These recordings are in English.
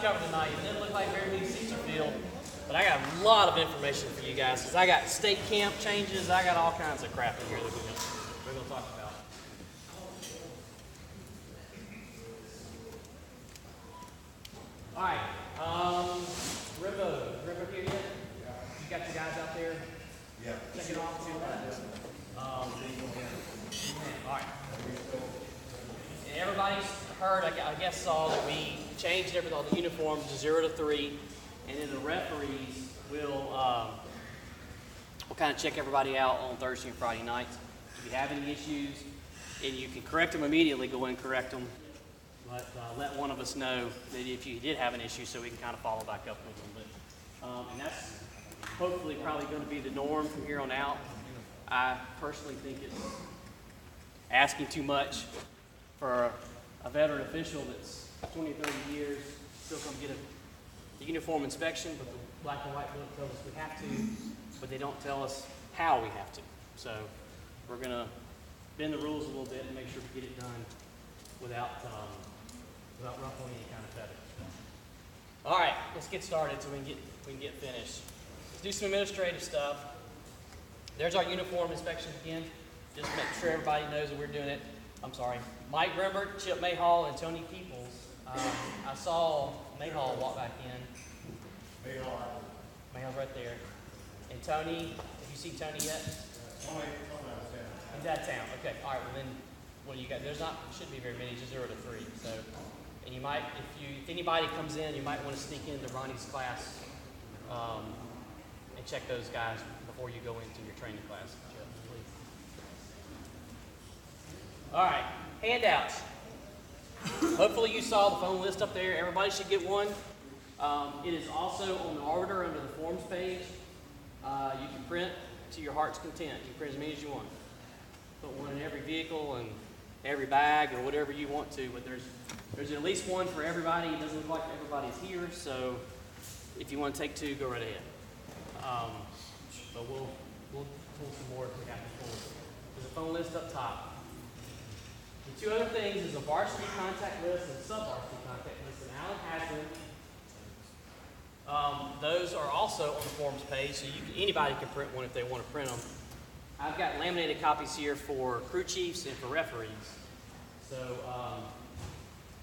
to cover tonight. It doesn't look like very many seats are filled, but I got a lot of information for you guys because I got state camp changes. I got all kinds of crap in here that we're going to talk about. All right. River here yet? You got your guys out there? Yeah. Checking off too. All right. And everybody's heard, I guess, saw that we changed all the uniforms to 0 to 3, and then the referees will kind of check everybody out on Thursday and Friday nights. If you have any issues, and you can correct them immediately, go in and correct them. But let one of us know that if you did have an issue, so we can kind of follow back up with them. But and that's hopefully probably going to be the norm from here on out. I personally think it's asking too much for a veteran official that's 20, 30 years, still come get a uniform inspection, but the black and white book tells us we have to, but they don't tell us how we have to. So we're going to bend the rules a little bit and make sure we get it done without ruffling any kind of feather. All right, let's get started so we can get finished. Let's do some administrative stuff. There's our uniform inspection again. Just make sure everybody knows that we're doing it. I'm sorry. Mike Grimbert, Chip Mayhall, and Tony Peoples. I saw Mayhall walk back in. Mayhall's right there. And Tony, have you seen Tony yet? He's out of town. Okay. All right. Well then, what do you got? Shouldn't be very many. Just 0 to 3. So, and you might, if anybody comes in, you might want to sneak into Ronnie's class and check those guys before you go into your training class. Please. All right. Handouts. Hopefully you saw the phone list up there. Everybody should get one. It is also on the Arbiter under the forms page. You can print to your heart's content. You can print as many as you want. Put one in every vehicle and every bag or whatever you want to, but there's at least one for everybody. It doesn't look like everybody's here, so if you want to take two, go right ahead. But we'll pull some more if we have to pull. There's a phone list up top. The two other things is a varsity contact list and sub-varsity contact list, and Alan has them. Those are also on the forms page, so anybody can print one if they want to print them. I've got laminated copies here for crew chiefs and for referees. So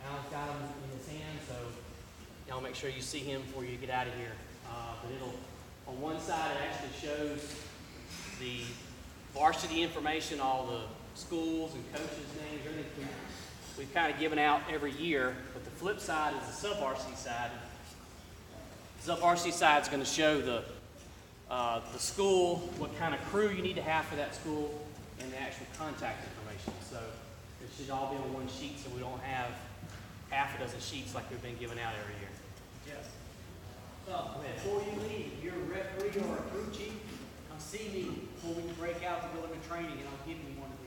Alan's got them in his hand, so y'all make sure you see him before you get out of here. But on one side it actually shows the varsity information, all the schools and coaches' names, everything we've kind of given out every year. But the flip side is the sub-varsity side. The sub-varsity side is going to show the school, what kind of crew you need to have for that school, and the actual contact information. So it should all be on one sheet so we don't have half a dozen sheets like we've been giving out every year. Yes. So before you leave, if you're a referee or a crew chief, come see me before we break out to go into training, and I'll give you one of these.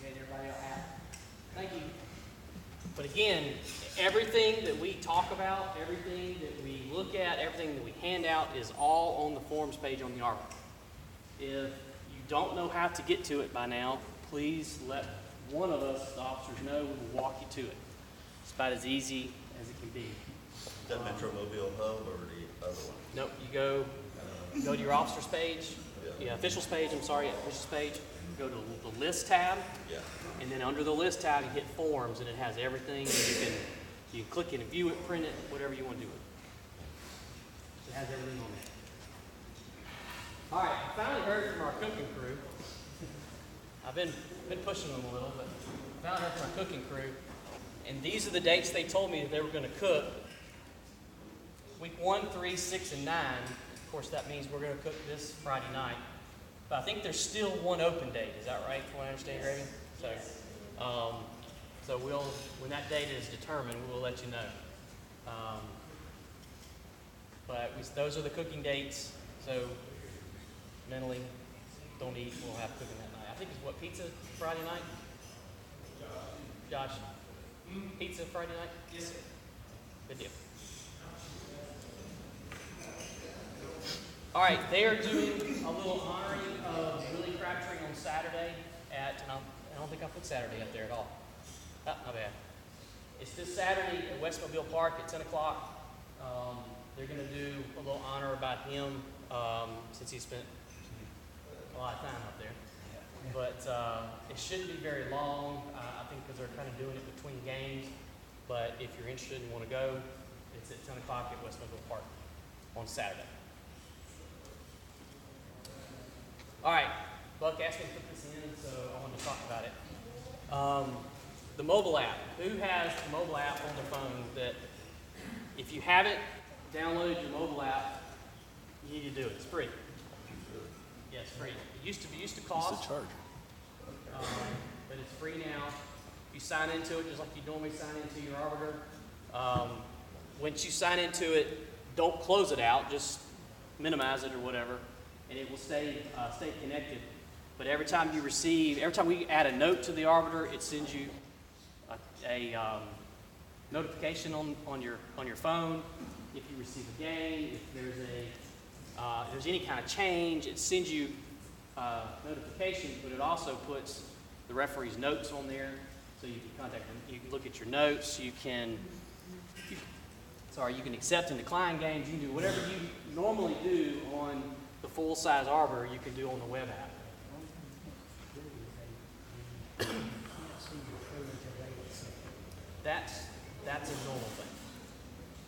Okay, everybody will have. Thank you. But again, everything that we talk about, everything that we look at, everything that we hand out is all on the forms page on the Arbiter. If you don't know how to get to it by now, please let one of us, the officers, know. We will walk you to it. It's about as easy as it can be. Is that Metro Mobile Hub or the other one? Nope, you go to your officers page, officials page, officials page, go to the list tab, and then under the list tab you hit forms and it has everything, and you can click it and view it, print it, whatever you want to do with it. It has everything on there. All right, I finally heard from our cooking crew. I've been pushing them a little, but I finally heard from our cooking crew, and these are the dates they told me that they were going to cook. Week 1, 3, 6, and 9. Of course, that means we're going to cook this Friday night. But I think there's still one open date. Is that right, from what I understand, Grady? So when that date is determined, we'll let you know. But those are the cooking dates. So mentally, don't eat. We'll have cooking that night. I think it's what, pizza Friday night? Josh, pizza Friday night? Yes, sir. Good deal. All right, they are doing a little honoring of Willie Crabtree on Saturday at, and I don't think I put Saturday up there at all. Not bad. It's this Saturday at West Mobile Park at 10 o'clock. They're going to do a little honor about him since he spent a lot of time up there. But it shouldn't be very long, I think, because they're kind of doing it between games. But if you're interested and want to go, it's at 10 o'clock at West Midville Park on Saturday. All right, Buck asked me to put this in, so I wanted to talk about it. The mobile app. Who has the mobile app on their phone that, if you haven't downloaded your mobile app, you need to do it. It's free. Yeah, it's free. It used to cost. It's a charge. But it's free now. You sign into it just like you normally sign into your Arbiter. Once you sign into it, don't close it out. Just minimize it or whatever, and it will stay connected. But every time we add a note to the Arbiter, it sends you a notification on your phone. If you receive a game, if there's any kind of change, it sends you notifications, but it also puts the referee's notes on there, so you can contact them. You can look at your notes. You can accept and decline games. You can do whatever you normally do on the full-size Arbiter, you can do on the web app. That's a normal thing.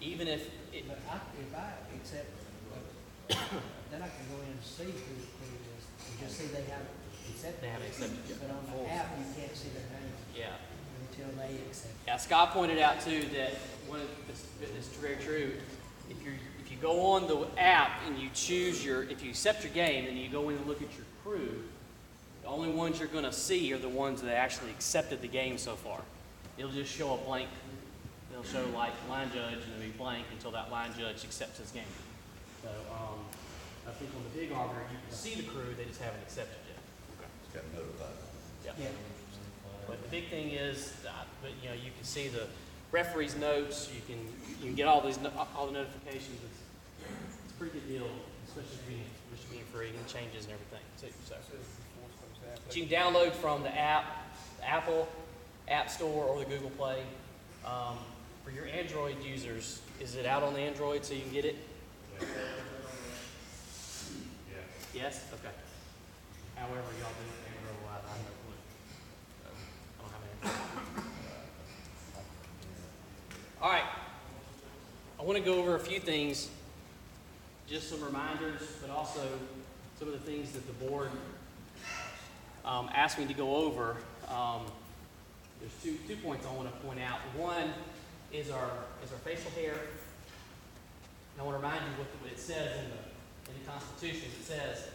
Even if it, But if I accept, then I can go in and see who it is, and just see they have accepted. they haven't accepted it. But on the app, you can't see their name Yeah. until they accept. Yeah, Scott pointed out too that it's very true. If you go on the app and you choose if you accept your game and you go in and look at your crew, the only ones you're going to see are the ones that actually accepted the game so far. It'll just show a blank. It'll show like line judge and it'll be blank until that line judge accepts his game. So I think on the big Arbiter you can see the crew, they just haven't accepted yet. Just got notified. Yeah. But the big thing is, you can see the referee's notes. You can get all the notifications. It's a pretty good deal, especially being free and changes and everything. So you can download from the Apple App Store or the Google Play. For your Android users, is it out on the Android so you can get it? Yes. Okay. However y'all do it, Android wise, I have no clue. I don't have an Android. All right. I want to go over a few things, just some reminders, but also some of the things that the board asked me to go over. There's two points I want to point out. One is our facial hair. And I want to remind you what it says in the Constitution. It says,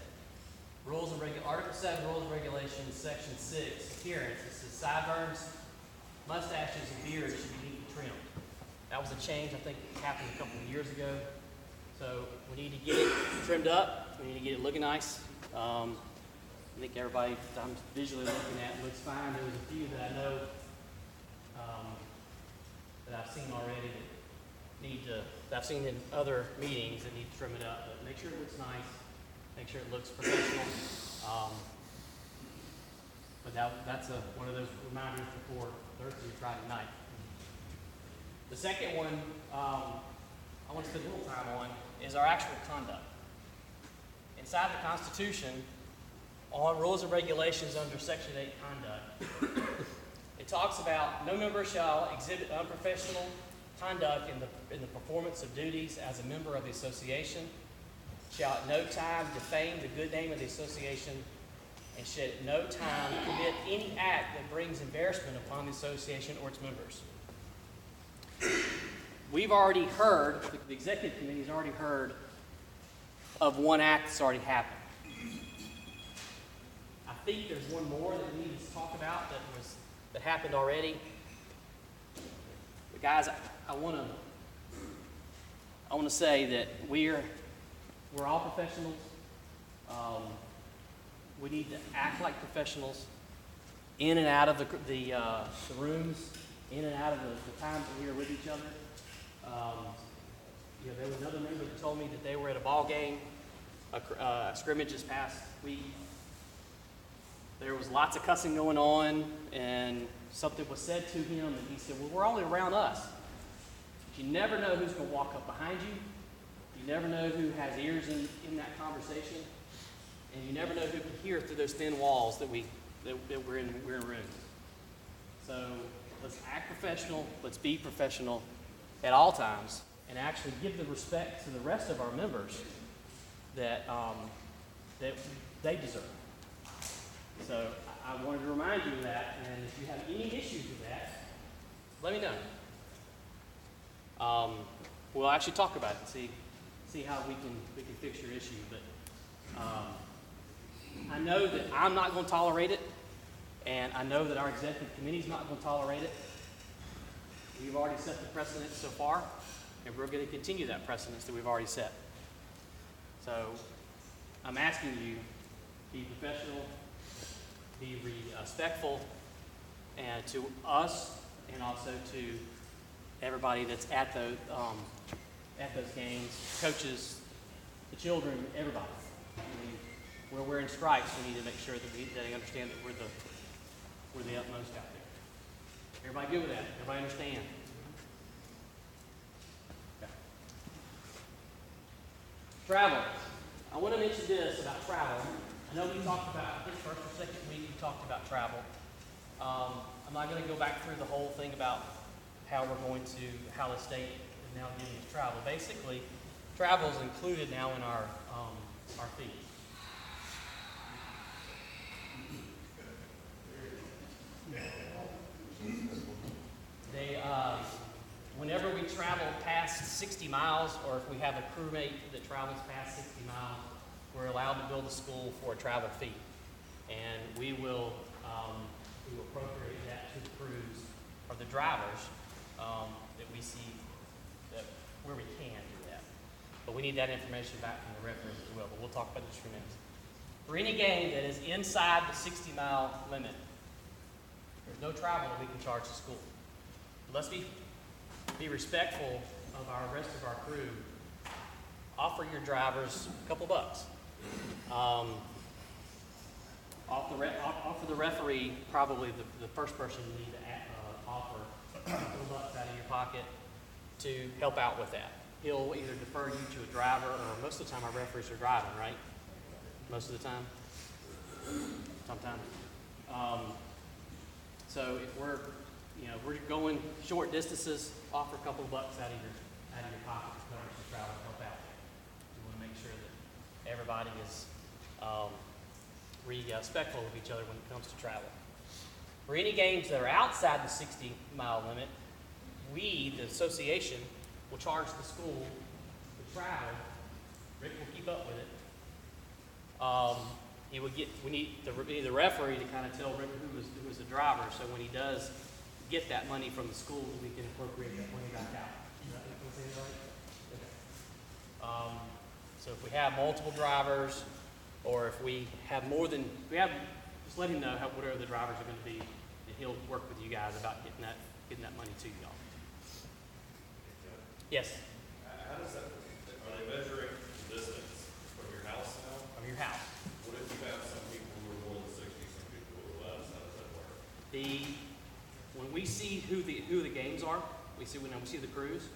Article 7, Rules and Regulations, Section 6, appearance. It says sideburns, mustaches, and beards should be neatly trimmed. That was a change I think happened a couple of years ago. So we need to get it trimmed up. We need to get it looking nice. I think everybody I'm visually looking at looks fine. There was a few that I know that I've seen already that I've seen in other meetings that need to trim it up. But make sure it looks nice. Make sure it looks professional. But that's one of those reminders before Thursday or Friday night. The second one I want to spend a little time on is our actual conduct. Inside the Constitution, on rules and regulations under Section 8 conduct, it talks about no member shall exhibit unprofessional conduct in the performance of duties as a member of the association, shall at no time defame the good name of the association, and should at no time commit any act that brings embarrassment upon the association or its members. We've already heard, the executive committee has already heard of one act that's already happened. I think there's one more that we need to talk about that happened already. But guys, I want to say that we're all professionals. We need to act like professionals in and out of the rooms, in and out of the time that we are with each other. There was another member that told me that they were at a ball game, a scrimmage this past week. There was lots of cussing going on, and something was said to him, and he said, "Well, we're only around us. But you never know who's going to walk up behind you. You never know who has ears in that conversation. And you never know who can hear through those thin walls that we're in rooms. So let's act professional. Let's be professional at all times, and actually give the respect to the rest of our members that they deserve. So I wanted to remind you of that, and if you have any issues with that, let me know. We'll actually talk about it and see how we can fix your issue. But I know that I'm not going to tolerate it, and I know that our executive committee is not going to tolerate it. We've already set the precedent so far, and we're going to continue that precedent that we've already set. So I'm asking you, be professional, be respectful, and to us, and also to everybody that's at those games, coaches, the children, everybody. I mean, where we're in stripes, we need to make sure that they understand that we're the utmost out there. Everybody good with that? Everybody understand? Okay. Travel. I want to mention this about travel. I know we talked about, I think first or second week we talked about travel. I'm not going to go back through the whole thing about how the state is now giving us travel. Basically, travel is included now in our fee. Whenever we travel past 60 miles, or if we have a crewmate that travels past 60 miles, we're allowed to bill the school for a travel fee. And we will appropriate that to the crews or the drivers that we see where we can do that. But we need that information back from the referees as well, but we'll talk about this for a minute. For any game that is inside the 60-mile limit, there's no travel that we can charge the school. Let's be respectful of our rest of our crew. Offer your drivers a couple bucks. Offer the referee probably the first person you need to offer a couple bucks out of your pocket to help out with that. He'll either defer you to a driver, or most of the time our referees are driving, right? Most of the time? Sometimes. So if we're going short distances, offer a couple of bucks out of your pocket to cover some travel and help out. We want to make sure that everybody is respectful of each other when it comes to travel. For any games that are outside the 60-mile limit, we, the association, will charge the school the travel. Rick will keep up with it. We need the referee to kind of tell Rick who was the driver, so when he does get that money from the school, we can appropriate that money back out. Is that what I'm saying, right? Okay. So if we have multiple drivers, or if we have just let him know whatever the drivers are going to be, and he'll work with you guys about getting that money to y'all. Yes? How does that, are they measuring distance from your house now? From your house. What if you have some people who are more than 60, some people who are less? How does that work? When we see who the games are, when we see the crews,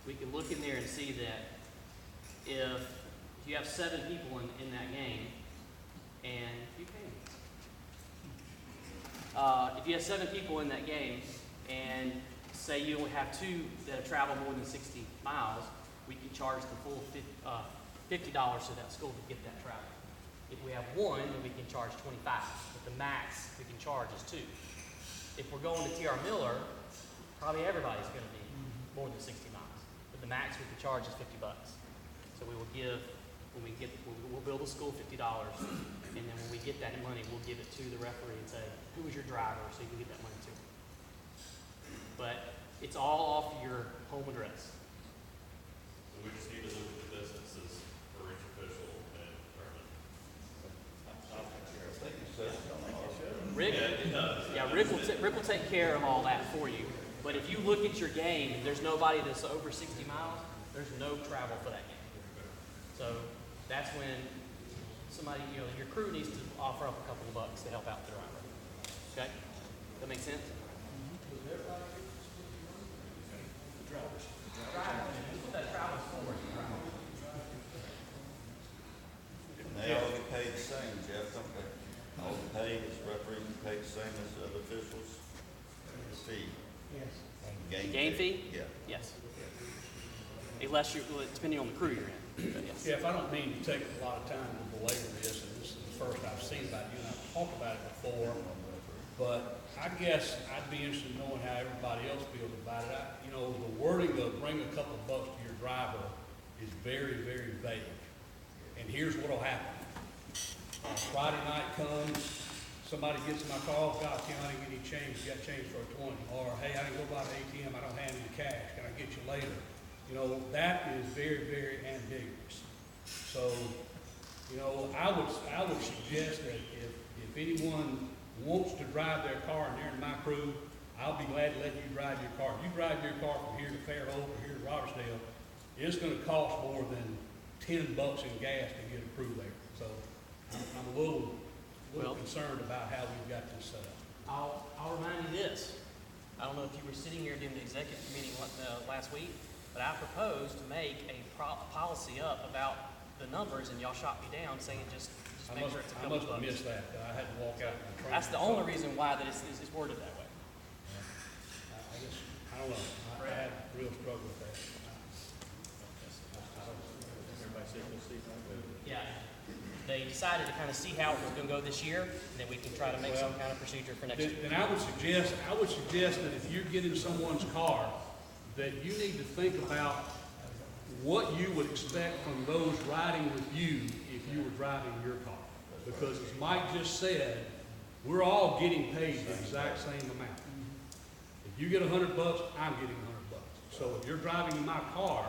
we can look in there and see that if you have 7 people in that game, and if you have 7 people in that game, and say you only have 2 that have traveled more than 60 miles, we can charge the full $50 to that school to get that travel. If we have 1, then we can charge $25, but the max we can charge is 2. If we're going to T.R. Miller, probably everybody's going to be more than 60 miles, but the max we can charge is $50. So we will we'll bill the school $50, and then when we get that money, we'll give it to the referee and say, who was your driver, so you can get that money too. But it's all off your home address. So we just need to look at the distances for each official and determine. Rick will take care of all that for you. But if you look at your game and there's nobody that's over 60 miles, there's no travel for that game. So that's when somebody, your crew needs to offer up a couple of bucks to help out the driver. Okay? That make sense? The drivers. That travel's forward. And they all get paid the same, Jeff, don't they? All the pay is referees paid the same as the other officials? The fee? Yes. Game fee? Yeah. Yes. Unless you're, well, depending on the crew you're in, but yes. Jeff, I don't mean to take a lot of time to belabor this, and this is the first I've seen about you, and I've talked about it before, but I guess I'd be interested in knowing how everybody else feels about it. You know, the wording of bring a couple bucks to your driver is very, very vague. And here's what'll happen. Friday night comes, somebody gets in my car, God, Tim, I didn't get any change, you got change for a 20. Or, hey, I didn't go by the ATM, I don't have any cash, can I get you later? You know, that is very, very ambiguous. So, you know, I would suggest that if anyone wants to drive their car and they're in my crew, I'll be glad to let you drive your car. If you drive your car from here to Fairhope or here to Robertsdale, it's gonna cost more than $10 in gas to get a crew there. So I'm a little Well- concerned about how we've got this set up. I'll remind you this. I don't know if you were sitting here during the executive meeting last week, but I proposed to make a policy up about the numbers, and y'all shot me down saying just make sure it's a I couple must have bucks. missed that. I had to walk out and train. That's the only reason why that it's worded that way. I don't know. I had a real struggle with that. Yeah. They decided to kind of see how it was gonna go this year, and then we can try to make some kind of procedure for next year. Then I would suggest that if you're getting someone's car, that you need to think about what you would expect from those riding with you if you were driving your car. Because as Mike just said, we're all getting paid the exact same amount. If you get $100, I'm getting $100. So if you're driving in my car,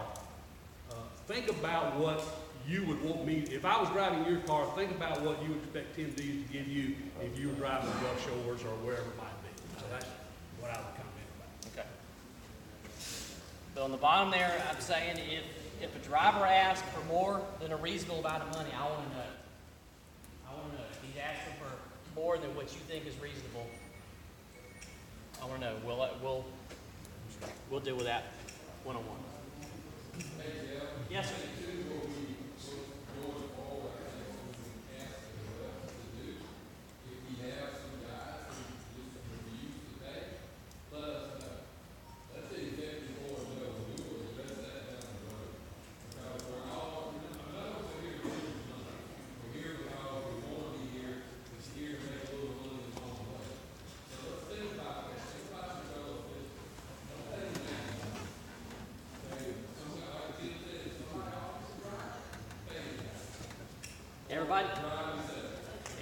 think about what you would want me, if I was driving your car, think about what you would expect Tim Dees to give you if you were driving to Gulf Shores or wherever it might be. So that's what I would comment about. Okay. But on the bottom there, I'm saying if a driver asks for more than a reasonable amount of money, I wanna know. I wanna know. If he's asking for more than what you think is reasonable, I wanna know. We'll deal with that one-on-one. Yes, sir.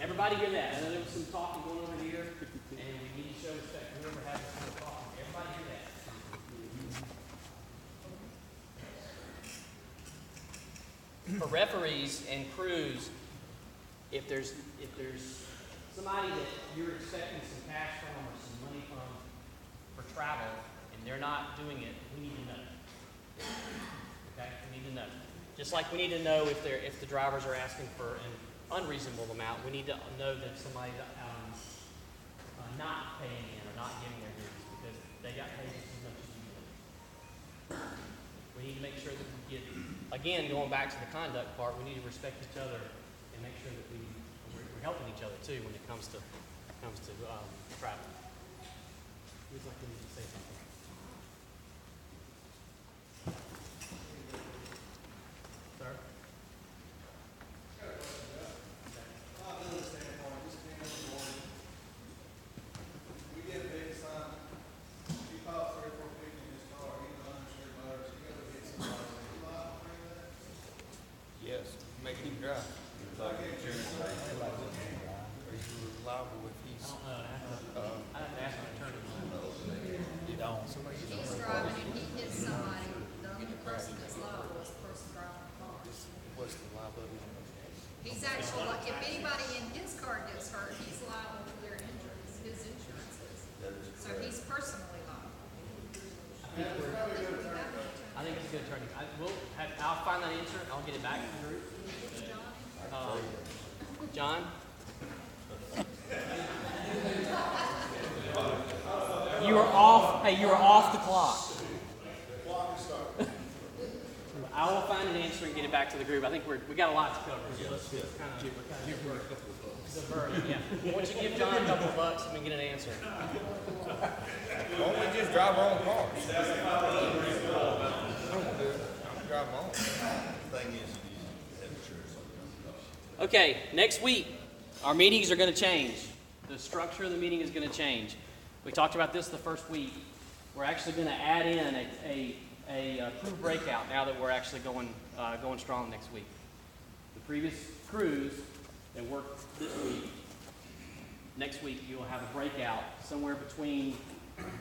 Everybody hear that? I know there was some talking going over here, and we need to show respect to whoever has some talking. Everybody hear that? For referees and crews, if there's somebody that you're expecting some cash from or some money from for travel, and they're not doing it, we need to know. Okay, we need to know. Just like we need to know if the drivers are asking for an unreasonable amount, we need to know that somebody's not paying in or not giving their dues because they got paid just as much as you did. We need to make sure that we get, again, going back to the conduct part, we need to respect each other and make sure that we're helping each other too when it comes to travel. Who'd like to say something? Sir? Yes, making him drive. Are you liable if he's, I have to ask my attorney. you don't? He's driving and he hits somebody, the only person that's liable is the person driving the car. What's the liability? He's actually, like, if anybody in his car gets hurt, he's liable for their injuries, his insurance is. That is So correct. he's personally liable. I think it's a good attorney. I'll find that answer. I'll get it back to the group. It's Johnny. John? You are off. Hey, you are off the clock. I will find an answer and get it back to the group. I think we got a lot to cover, so let's just kind of divert it, yeah. Once you give John a couple of bucks, we can get an answer. Why don't we just drive our own cars? I don't want to do it. I'm drive my own. Thing is, you have insurance on it. Okay, next week, our meetings are gonna change. The structure of the meeting is gonna change. We talked about this the first week. We're actually gonna add in a crew breakout now that we're actually going strong next week. The previous crews that worked this week, next week you'll have a breakout somewhere between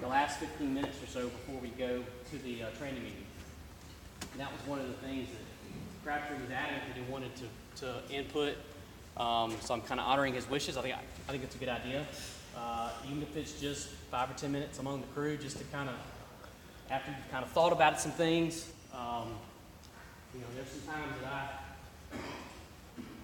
the last 15 minutes or so before we go to the training meeting. And that was one of the things that Crabtree was adamant that he wanted to input. So I'm kind of honoring his wishes. I think it's a good idea. Even if it's just 5 or 10 minutes among the crew, just to kind of, after you've kind of thought about some things, there's some times that I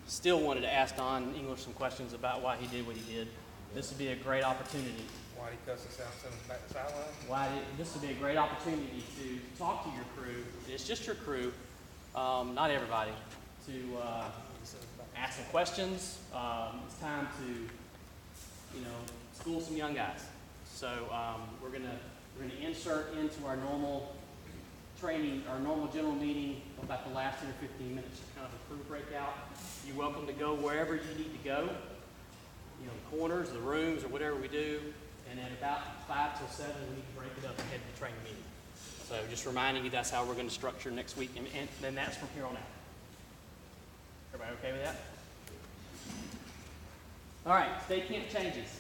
still wanted to ask Don English some questions about why he did what he did. This would be a great opportunity. Why'd he cuss us out, send us back to the sideline? This would be a great opportunity to talk to your crew. It's just your crew, not everybody, to ask some questions. It's time to, school some young guys. So we're gonna insert into our normal training, our normal general meeting about the last 10 or 15 minutes, kind of a crew breakout. You're welcome to go wherever you need to go, the corners, the rooms, or whatever we do. And at about 5 till 7, we need to break it up and head to the training meeting. So just reminding you that's how we're going to structure next week, and then that's from here on out. Everybody okay with that? All right, state camp changes.